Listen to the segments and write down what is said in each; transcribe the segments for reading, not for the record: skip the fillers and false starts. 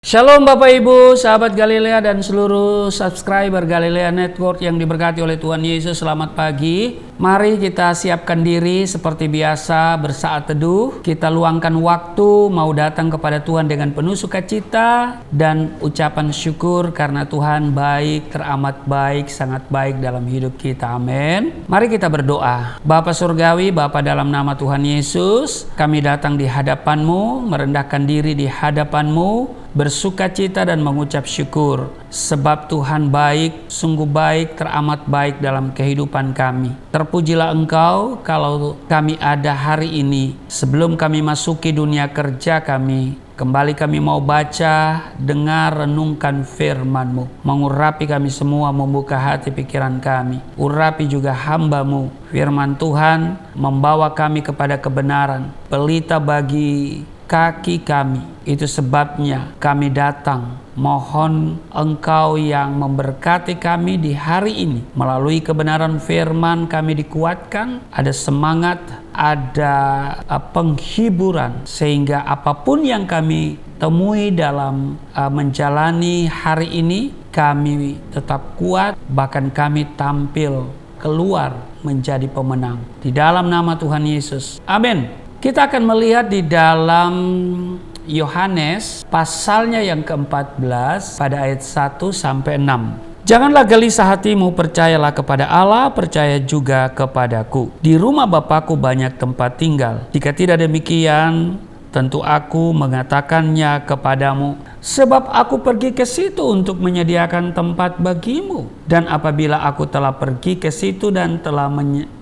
Shalom Bapak Ibu, sahabat Galilea dan seluruh subscriber Galilea Network yang diberkati oleh Tuhan Yesus. Selamat pagi. Mari kita siapkan diri seperti biasa bersaat teduh. Kita luangkan waktu mau datang kepada Tuhan dengan penuh sukacita dan ucapan syukur karena Tuhan baik, teramat baik, sangat baik dalam hidup kita. Amin. Mari kita berdoa. Bapa Surgawi, Bapa dalam nama Tuhan Yesus, kami datang di hadapan-Mu, merendahkan diri di hadapan-Mu, bersukacita dan mengucap syukur sebab Tuhan baik, sungguh baik, teramat baik dalam kehidupan kami. Terpujilah Engkau kalau kami ada hari ini. Sebelum kami masuki dunia kerja kami mau baca, dengar, renungkan firman-Mu. Mengurapi kami semua, membuka hati pikiran kami. Urapi juga hamba-Mu. Firman Tuhan membawa kami kepada kebenaran, pelita bagi kaki kami. Itu sebabnya kami datang. Mohon Engkau yang memberkati kami di hari ini. Melalui kebenaran firman kami dikuatkan, ada semangat, ada penghiburan, sehingga apapun yang kami temui dalam menjalani hari ini, kami tetap kuat, bahkan kami tampil keluar menjadi pemenang. Di dalam nama Tuhan Yesus. Amin. Kita akan melihat di dalam Yohanes pasalnya yang ke-14 pada ayat 1 sampai 6. Janganlah gelisah hatimu, percayalah kepada Allah, percaya juga kepadaku. Di rumah Bapakku banyak tempat tinggal. Jika tidak demikian, tentu aku mengatakannya kepadamu. Sebab aku pergi ke situ untuk menyediakan tempat bagimu. Dan apabila aku telah pergi ke situ dan telah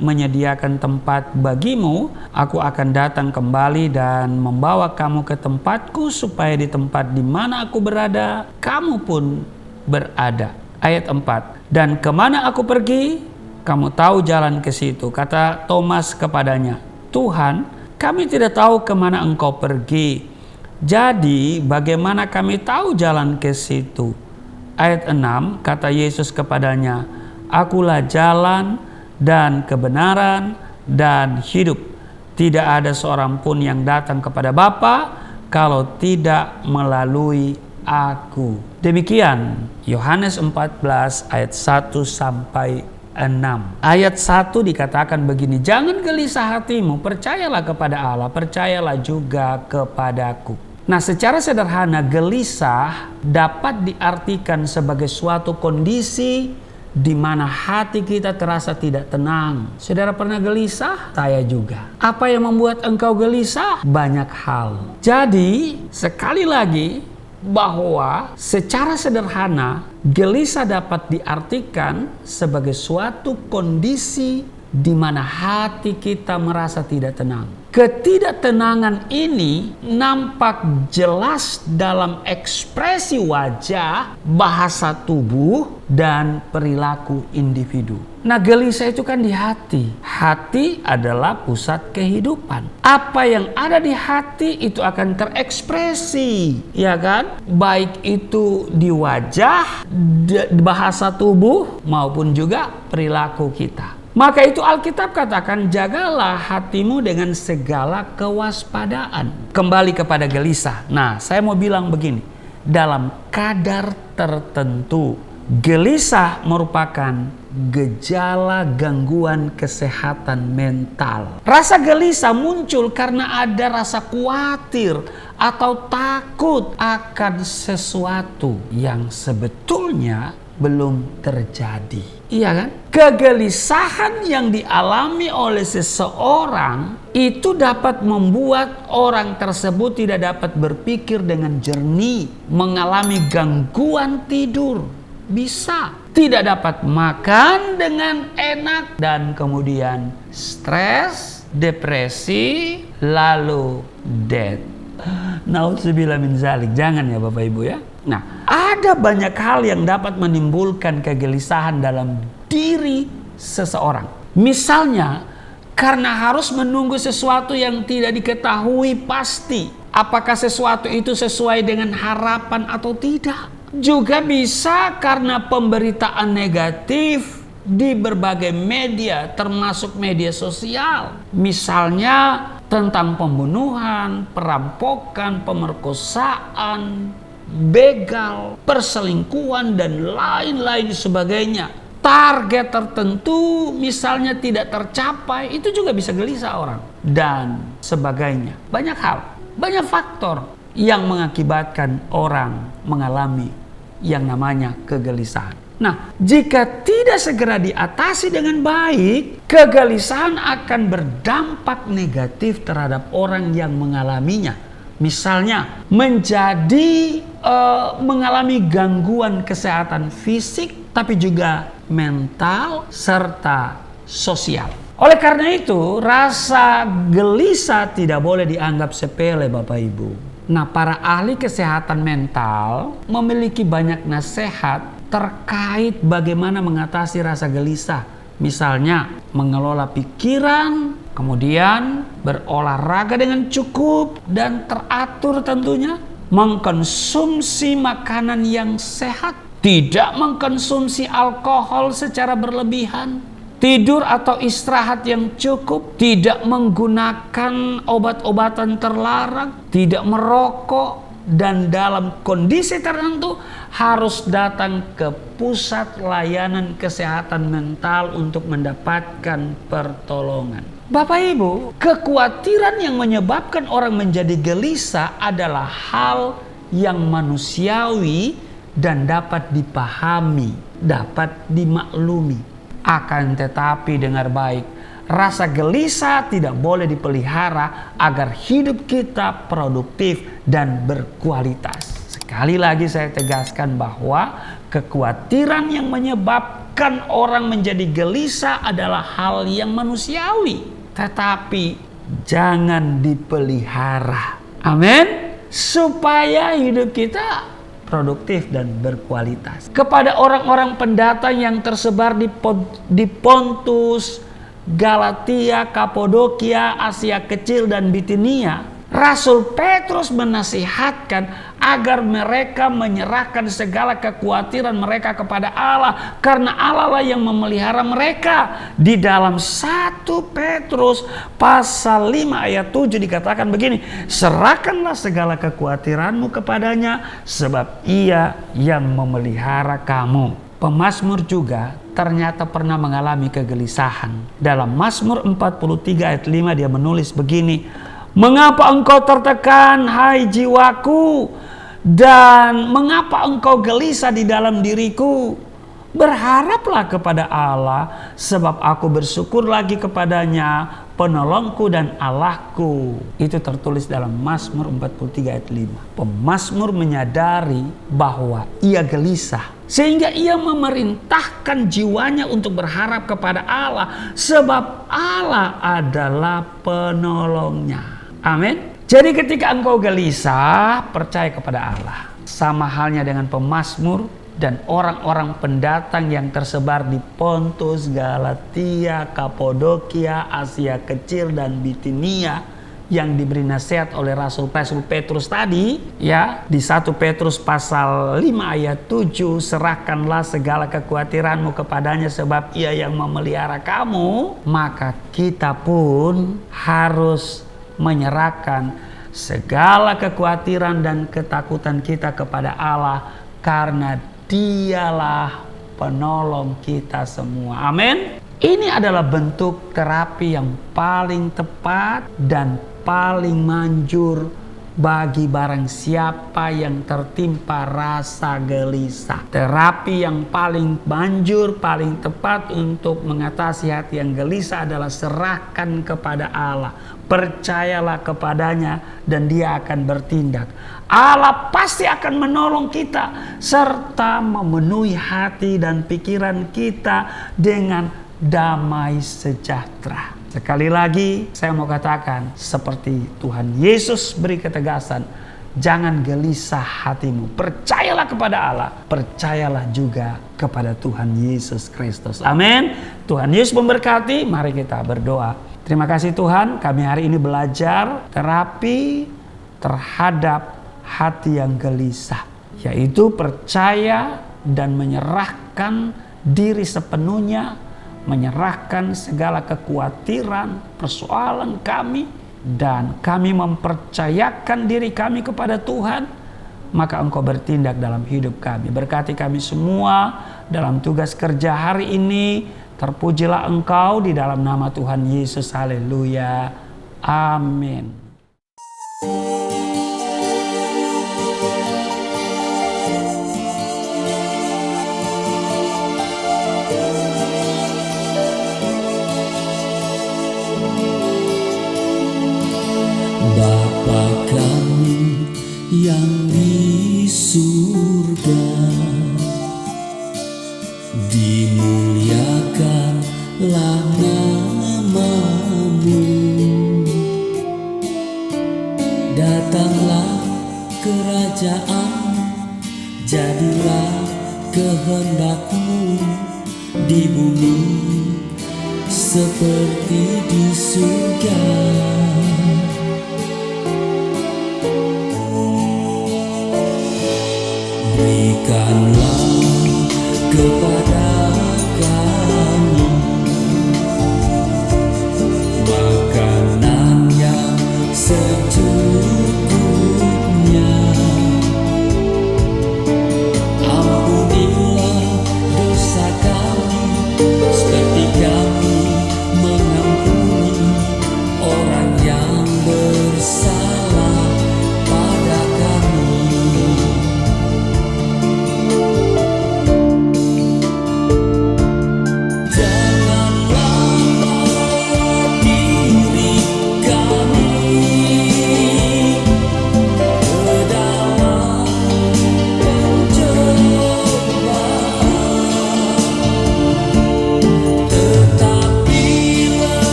menyediakan tempat bagimu, aku akan datang kembali dan membawa kamu ke tempatku, supaya di tempat di mana aku berada, kamu pun berada. Ayat 4. Dan kemana aku pergi, kamu tahu jalan ke situ. Kata Thomas kepadanya, Tuhan, kami tidak tahu kemana Engkau pergi. Jadi bagaimana kami tahu jalan ke situ? Ayat 6, kata Yesus kepadanya, Akulah jalan dan kebenaran dan hidup. Tidak ada seorang pun yang datang kepada Bapa kalau tidak melalui aku. Demikian Yohanes 14 ayat 1 sampai 6. Ayat 1 dikatakan begini, jangan gelisah hatimu, percayalah kepada Allah, percayalah juga kepadaku. Nah, secara sederhana gelisah dapat diartikan sebagai suatu kondisi di mana hati kita terasa tidak tenang. Saudara pernah gelisah? Saya juga. Apa yang membuat engkau gelisah? Banyak hal. Jadi, sekali lagi, bahwa secara sederhana gelisah dapat diartikan sebagai suatu kondisi di mana hati kita merasa tidak tenang. Ketidaktenangan ini nampak jelas dalam ekspresi wajah, bahasa tubuh, dan perilaku individu. Nah, gelisah itu kan di hati. Hati adalah pusat kehidupan. Apa yang ada di hati itu akan terekspresi, ya kan? Baik itu di wajah, bahasa tubuh, maupun juga perilaku kita. Maka itu Alkitab katakan, jagalah hatimu dengan segala kewaspadaan. Kembali kepada gelisah. Nah, saya mau bilang begini, dalam kadar tertentu, gelisah merupakan gejala gangguan kesehatan mental. Rasa gelisah muncul karena ada rasa khawatir atau takut akan sesuatu yang sebetulnya belum terjadi. Iya kan? Kegelisahan yang dialami oleh seseorang itu dapat membuat orang tersebut tidak dapat berpikir dengan jernih, mengalami gangguan tidur, bisa tidak dapat makan dengan enak, dan kemudian stres, depresi, lalu death. Naudzubillah min zalik. Jangan ya Bapak Ibu ya. Nah, ada banyak hal yang dapat menimbulkan kegelisahan dalam diri seseorang. Misalnya, karena harus menunggu sesuatu yang tidak diketahui pasti. Apakah sesuatu itu sesuai dengan harapan atau tidak? Juga bisa karena pemberitaan negatif di berbagai media, termasuk media sosial. Misalnya tentang pembunuhan, perampokan, pemerkosaan, begal, perselingkuhan, dan lain-lain sebagainya. Target tertentu misalnya tidak tercapai, itu juga bisa gelisah orang. Dan sebagainya. Banyak hal, banyak faktor yang mengakibatkan orang mengalami yang namanya kegelisahan. Nah, jika tidak segera diatasi dengan baik, kegelisahan akan berdampak negatif terhadap orang yang mengalaminya. Misalnya, mengalami gangguan kesehatan fisik, tapi juga mental serta sosial. Oleh karena itu, rasa gelisah tidak boleh dianggap sepele, Bapak Ibu. Nah, para ahli kesehatan mental memiliki banyak nasihat terkait bagaimana mengatasi rasa gelisah. Misalnya, mengelola pikiran, kemudian berolahraga dengan cukup dan teratur tentunya, mengkonsumsi makanan yang sehat, tidak mengkonsumsi alkohol secara berlebihan, tidur atau istirahat yang cukup, tidak menggunakan obat-obatan terlarang, tidak merokok, dan dalam kondisi tertentu harus datang ke pusat layanan kesehatan mental untuk mendapatkan pertolongan. Bapak Ibu, kekhawatiran yang menyebabkan orang menjadi gelisah adalah hal yang manusiawi dan dapat dipahami, dapat dimaklumi. Akan tetapi dengar baik, rasa gelisah tidak boleh dipelihara agar hidup kita produktif dan berkualitas. Sekali lagi saya tegaskan bahwa kekhawatiran yang menyebabkan orang menjadi gelisah adalah hal yang manusiawi, tetapi jangan dipelihara. Amin. Supaya hidup kita produktif dan berkualitas. Kepada orang-orang pendatang yang tersebar di Pontus, Galatia, Kapodokia, Asia Kecil, dan Bitinia, Rasul Petrus menasihatkan agar mereka menyerahkan segala kekhawatiran mereka kepada Allah, karena Allah lah yang memelihara mereka. Di dalam 1 Petrus pasal 5 ayat 7 dikatakan begini, serahkanlah segala kekhawatiranmu kepadanya, sebab Ia yang memelihara kamu. Pemazmur juga ternyata pernah mengalami kegelisahan. Dalam Mazmur 43 ayat 5 dia menulis begini, mengapa engkau tertekan, hai jiwaku, dan mengapa engkau gelisah di dalam diriku? Berharaplah kepada Allah, sebab aku bersyukur lagi kepadanya, penolongku dan Allahku. Itu tertulis dalam Mazmur 43 ayat 5. Pemazmur menyadari bahwa ia gelisah, sehingga ia memerintahkan jiwanya untuk berharap kepada Allah, sebab Allah adalah penolongnya. Amin. Jadi ketika engkau gelisah, percaya kepada Allah. Sama halnya dengan pemazmur dan orang-orang pendatang yang tersebar di Pontus, Galatia, Kapodokia, Asia Kecil, dan Bitinia yang diberi nasihat oleh Rasul Petrus tadi, ya, di 1 Petrus pasal 5 ayat 7, serahkanlah segala kekhawatiranmu kepadanya sebab Ia yang memelihara kamu. Maka kita pun harus menyerahkan segala kekhawatiran dan ketakutan kita kepada Allah, karena Dialah penolong kita semua. Amin. Ini adalah bentuk terapi yang paling tepat dan paling manjur bagi barang siapa yang tertimpa rasa gelisah. Terapi yang paling manjur, paling tepat untuk mengatasi hati yang gelisah adalah serahkan kepada Allah. Percayalah kepadanya dan Dia akan bertindak. Allah pasti akan menolong kita serta memenuhi hati dan pikiran kita dengan damai sejahtera. Sekali lagi saya mau katakan, seperti Tuhan Yesus beri ketegasan, jangan gelisah hatimu. Percayalah kepada Allah, percayalah juga kepada Tuhan Yesus Kristus. Amin. Tuhan Yesus memberkati. Mari kita berdoa. Terima kasih Tuhan, kami hari ini belajar terapi terhadap hati yang gelisah, yaitu percaya dan menyerahkan diri sepenuhnya, menyerahkan segala kekhawatiran, persoalan kami, dan kami mempercayakan diri kami kepada Tuhan, maka Engkau bertindak dalam hidup kami. Berkati kami semua dalam tugas kerja hari ini. Terpujilah Engkau di dalam nama Tuhan Yesus. Haleluya. Amin. Bapa kami yang di surga, dimuliakanlah nama-Mu. Datanglah kerajaan, jadilah kehendak-Mu di bumi seperti di surga. Berikanlah